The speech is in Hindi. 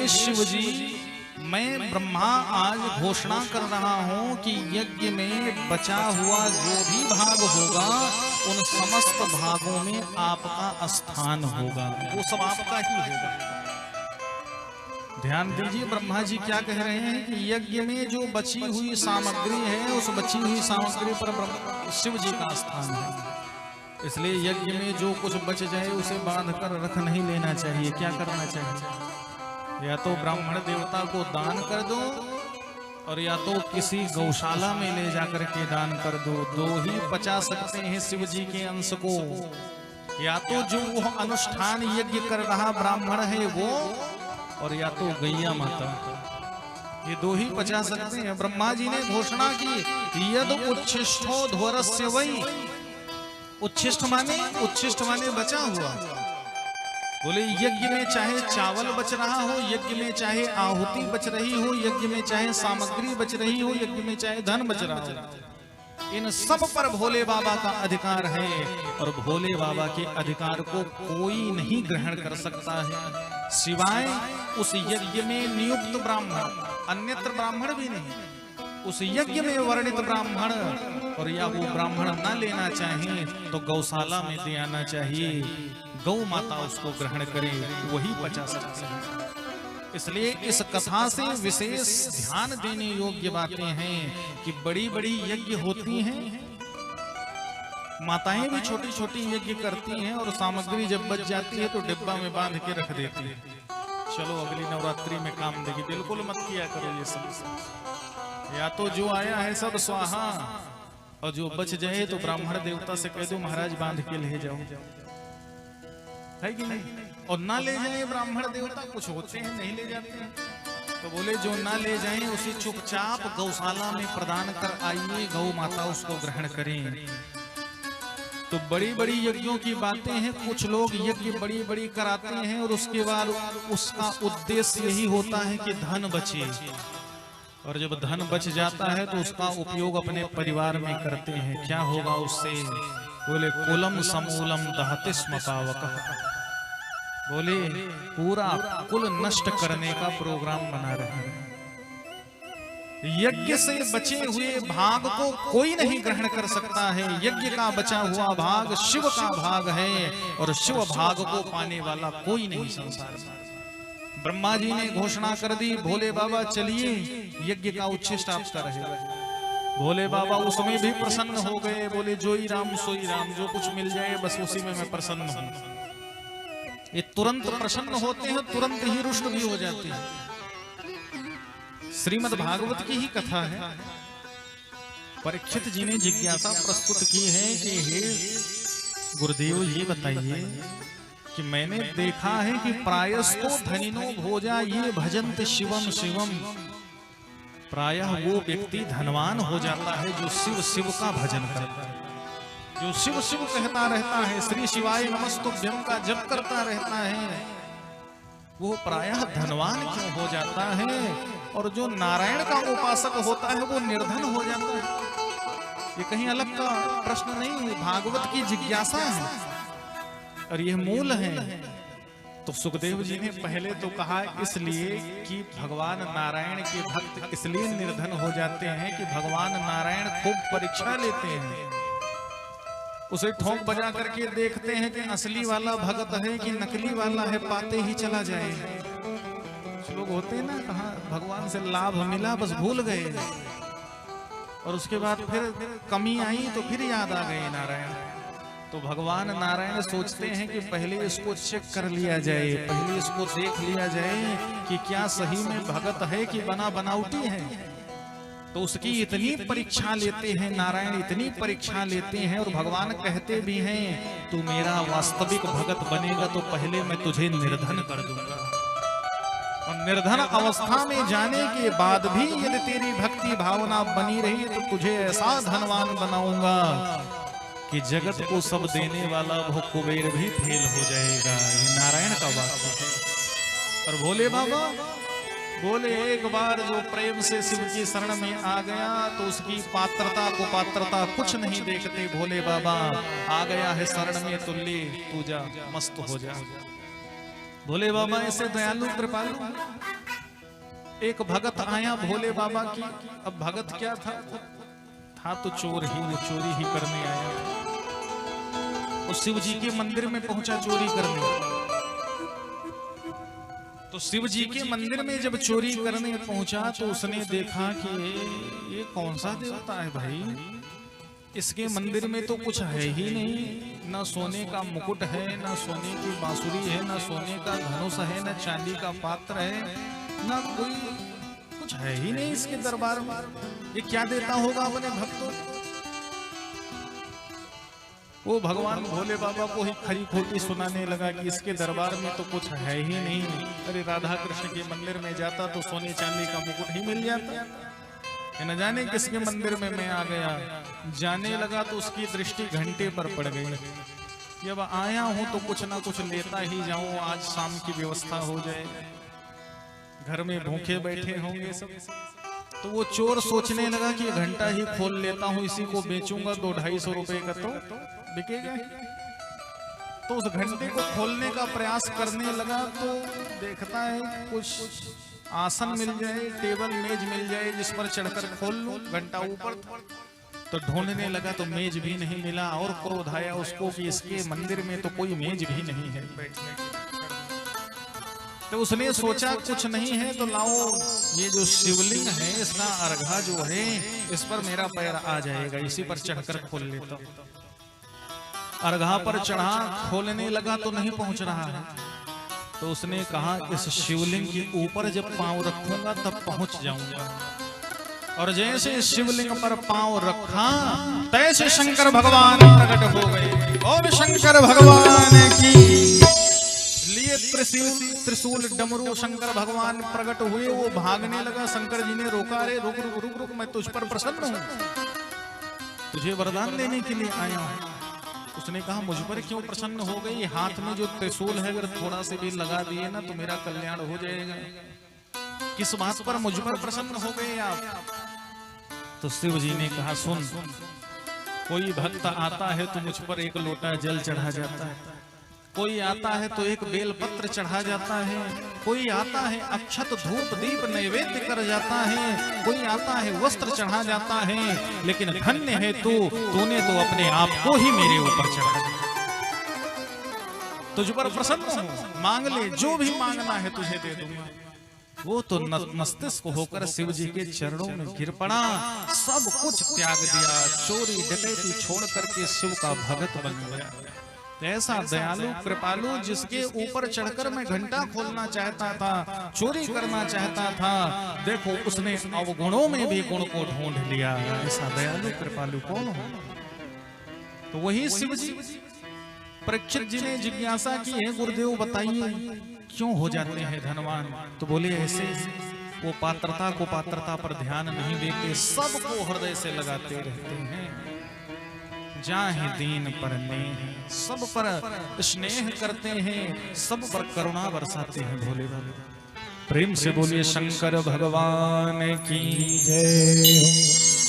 हे शिव जी, मैं ब्रह्मा आज घोषणा कर रहा हूं कि यज्ञ में बचा हुआ जो भी भाग होगा उन समस्त भागों में आपका स्थान होगा, वो सब आपका ही होगा। ध्यान दीजिए, ब्रह्मा जी क्या कह रहे हैं कि यज्ञ में जो बची हुई सामग्री है उस बची हुई सामग्री पर शिव जी का स्थान है। इसलिए यज्ञ में जो कुछ बच जाए उसे बांध कर रख नहीं लेना चाहिए। क्या करना चाहिए? या तो ब्राह्मण देवता को दान कर दो और या तो किसी गौशाला में ले जाकर के दान कर दो। दो ही पचा सकते हैं शिव जी के अंश को। या तो जो अनुष्ठान यज्ञ कर रहा ब्राह्मण है वो, और या तो गैया माता, ये दो ही पचा सकते हैं। ब्रह्मा जी ने घोषणा की यद उच्छिष्टो ध्वरस्य वै। उच्छिष्ट माने बचा हुआ। बोले यज्ञ में चाहे चावल बच रहा हो, यज्ञ में चाहे आहुति बच रही हो, यज्ञ में चाहे सामग्री बच रही हो, यज्ञ में चाहे धन बच रहा हो, इन सब पर भोले बाबा का अधिकार है। और भोले बाबा के अधिकार को कोई नहीं ग्रहण कर सकता है सिवाय उस यज्ञ में नियुक्त ब्राह्मण, अन्यत्र ब्राह्मण भी नहीं। उस यज्ञ में वर्णित ब्राह्मण, और या वो ब्राह्मण न लेना चाहे तो गौशाला में दे आना चाहिए। गौ माता उसको ग्रहण करे, वही पचा सकती है। इसलिए इस कथा से विशेष ध्यान देने योग्य बातें हैं कि बड़ी बड़ी यज्ञ होती हैं, माताएं भी छोटी छोटी यज्ञ करती हैं और सामग्री जब बच जाती है तो डिब्बा में बांध के रख देती है। चलो अगली नवरात्रि में काम देगी। बिल्कुल मत किया करो ये सब। या तो जो आया है सब स्वाहा, और जो बच जाए तो ब्राह्मण देवता से कह दो महाराज बांध के ले जाओ, है कि नहीं? और ना ले जाए ब्राह्मण देवता, कुछ होते हैं नहीं ले जाते हैं, तो बोले जो ना ले जाएं उसे चुपचाप गौशाला में प्रदान कर आइए, गौ माता उसको ग्रहण करें। तो बड़ी बड़ी यज्ञों की बातें हैं। कुछ लोग यज्ञ बड़ी बड़ी कराते हैं और उसके बाद उसका उद्देश्य यही होता है कि धन बचे, और जब धन बच जाता है तो उसका उपयोग अपने परिवार में करते हैं। क्या होगा उससे? बोले कुलम समूलम दहति स्म पावकः। बोले पूरा कुल नष्ट करने का प्रोग्राम बना रहे हैं। यज्ञ से बचे हुए भाग को कोई नहीं ग्रहण कर सकता है। यज्ञ का बचा हुआ भाग शिव का भाग है, और शिव भाग को पाने वाला कोई नहीं संसार में। ब्रह्मा जी ने घोषणा कर दी, भोले बाबा चलिए यज्ञ का उच्छिष्ट आपका रहेगा। भोले बाबा उसमें भी प्रसन्न हो गए। बोले जोई राम सोई राम, जो कुछ मिल जाए बस उसी में मैं प्रसन्न हूं। ये तुरंत प्रसन्न होते हैं, तुरंत ही रुष्ट भी हो जाते हैं। श्रीमद् भागवत की ही कथा है। परीक्षित जी ने जिज्ञासा प्रस्तुत की है कि हे गुरुदेव ये बताइए कि मैंने देखा है कि प्रायस्तो धनिनो भोजा ये भजंत शिवम शिवम। प्रायः वो व्यक्ति धनवान हो जाता है जो शिव शिव का भजन करता है, जो शिव शिव कहता रहता है, श्री शिवाय नमस्तुभ्यं का जप करता रहता है, वो प्रायः धनवान क्यों हो जाता है? और जो नारायण का उपासक होता है वो निर्धन हो जाता है। ये कहीं अलग का प्रश्न नहीं है, भागवत की जिज्ञासा है और यह मूल है। तो सुखदेव जी ने पहले तो कहा इसलिए कि भगवान नारायण के भक्त इसलिए निर्धन हो जाते हैं कि भगवान नारायण खूब परीक्षा लेते हैं। उसे ठोंक बजा करके देखते हैं कि असली वाला भगत है कि नकली वाला है, पाते ही चला जाए। कुछ लोग होते हैं ना, कहा भगवान से लाभ मिला बस भूल गए, और उसके बाद फिर कमी आई तो फिर याद आ गए नारायण। तो भगवान नारायण सोचते हैं कि पहले इसको चेक कर लिया जाए, पहले इसको देख लिया जाए कि क्या सही में भगत है कि बना बनावटी है। तो उसकी इतनी परीक्षा लेते हैं नारायण, इतनी परीक्षा लेते हैं, और भगवान कहते भी हैं तू मेरा वास्तविक भगत बनेगा तो पहले मैं तुझे निर्धन कर दूंगा, और निर्धन अवस्था में जाने के बाद भी यदि तेरी भक्ति भावना बनी रही तो तुझे ऐसा धनवान बनाऊंगा कि जगत को सब देने वाला वो कुबेर भी फेल हो जाएगा। ये नारायण का वाक्य है। और भोले बाबा बोले एक बार जो प्रेम से शिव की शरण में आ गया तो उसकी पात्रता कुपात्रता कुछ नहीं देखते। भोले बाबा आ गया है शरण में तो ले तू जा, मस्त हो जा। भोले बाबा ऐसे दयालु कृपालु। एक भगत आया भोले बाबा की। अब भगत क्या था तो चोर ही, वो चोरी ही करने आया। वो शिव जी के मंदिर में पहुंचा चोरी करने। तो शिव जी के मंदिर में जब चोरी करने पहुंचा तो उसने देखा कि ये कौन सा देवता है भाई, इसके मंदिर में तो कुछ है ही नहीं, ना सोने का मुकुट है, ना सोने की बांसुरी है, ना सोने का धनुष है, ना चांदी का पात्र है, ना कोई कुछ है ही नहीं इसके दरबार में। ये क्या देता होगा अपने भक्तों? वो भगवान भोले बाबा को ही खरी खोटी सुनाने लगा कि इसके दरबार में तो कुछ है ही नहीं। अरे राधा कृष्ण के मंदिर में जाता तो सोने चांदी का मुकुट ही मिल जाता। न जाने किसके मंदिर में मैं आ गया। जाने लगा तो उसकी दृष्टि घंटे पर पड़ गई। जब आया हूं तो कुछ ना कुछ लेता ही जाऊं, आज शाम की व्यवस्था हो जाए। घर में भूखे बैठे होंगे सब। तो वो चोर सोचने लगा कि घंटा ही खोल लेता हूं, इसी को बेचूंगा 200-250 रुपए का तो बिकेगा। तो उस घंटे को खोलने का प्रयास करने लगा तो देखता है कुछ आसन मिल जाए, टेबल मेज मिल जाए जिस पर चढ़कर खोल लूं घंटा ऊपर। तो ढूंढने लगा तो मेज भी नहीं मिला और क्रोध आया उसको कि इसके मंदिर में तो कोई मेज भी नहीं है बैठने की। तो उसने सोचा कुछ नहीं है तो लाओ ये जो शिवलिंग है इसका अर्घा जो है इस पर मेरा पैर आ जाएगा, इसी पर चढ़कर खोल लेता हूं। अर्घा पर चढ़ा, खोलने लगा तो नहीं पहुंच रहा है। तो उसने कहा इस शिवलिंग के ऊपर जब पांव रखूंगा तब पहुंच जाऊंगा। और जैसे शिवलिंग पर पांव रखा तैसे शंकर भगवान प्रकट हो गए। और शंकर भगवान की लिए त्रिशूल डमरू शंकर भगवान प्रकट हुए। वो भागने लगा, शंकर जी ने रोका, रे रुक रुक रुक रुक, मैं तुझ पर प्रसन्न हूं, तुझे वरदान देने के लिए आया हूं। उसने कहा मुझ पर क्यों प्रसन्न हो गई? हाथ में जो त्रिशूल है अगर थोड़ा से भी लगा दिए ना तो मेरा कल्याण हो जाएगा। किस बात पर मुझ पर प्रसन्न हो गए आप? तो शिव जी ने कहा सुन, कोई भक्त आता है तो मुझ पर एक लोटा जल चढ़ा जाता है, कोई आता है तो एक बेलपत्र चढ़ा जाता है, कोई आता है अक्षत धूप दीप नैवेद्य कर जाता है, कोई आता है वस्त्र चढ़ा जाता है, लेकिन धन्य है तूने तो अपने आप को ही मेरे ऊपर चढ़ा दिया। तुझ पर प्रसन्न हूं, मांग ले, जो भी मांगना है तुझे दे दूंगा। वो तो मस्तिष्क होकर शिव जी के चरणों में गिर पड़ा, सब कुछ त्याग दिया, चोरी डकैती छोड़ करके शिव का भगत बन गया। ऐसा दयालु कृपालु जिसके ऊपर चढ़कर मैं घंटा खोलना चाहता था, चोरी करना चाहता था, देखो उसने अवगुणों में भी गुण को ढूंढ लिया। ऐसा दयालु कृपालु कौन हो? तो वही शिव जी। परीक्षित जी ने जिज्ञासा की है गुरुदेव बताइए क्यों हो जाते हैं धनवान? तो बोले ऐसे वो पात्रता पर ध्यान नहीं देते, सबको हृदय से लगाते रहते हैं। जाहि दीन पर नेह, सब पर स्नेह करते हैं, सब पर करुणा बरसाते हैं भोले बाबा। प्रेम से बोलिए शंकर भगवान की जय।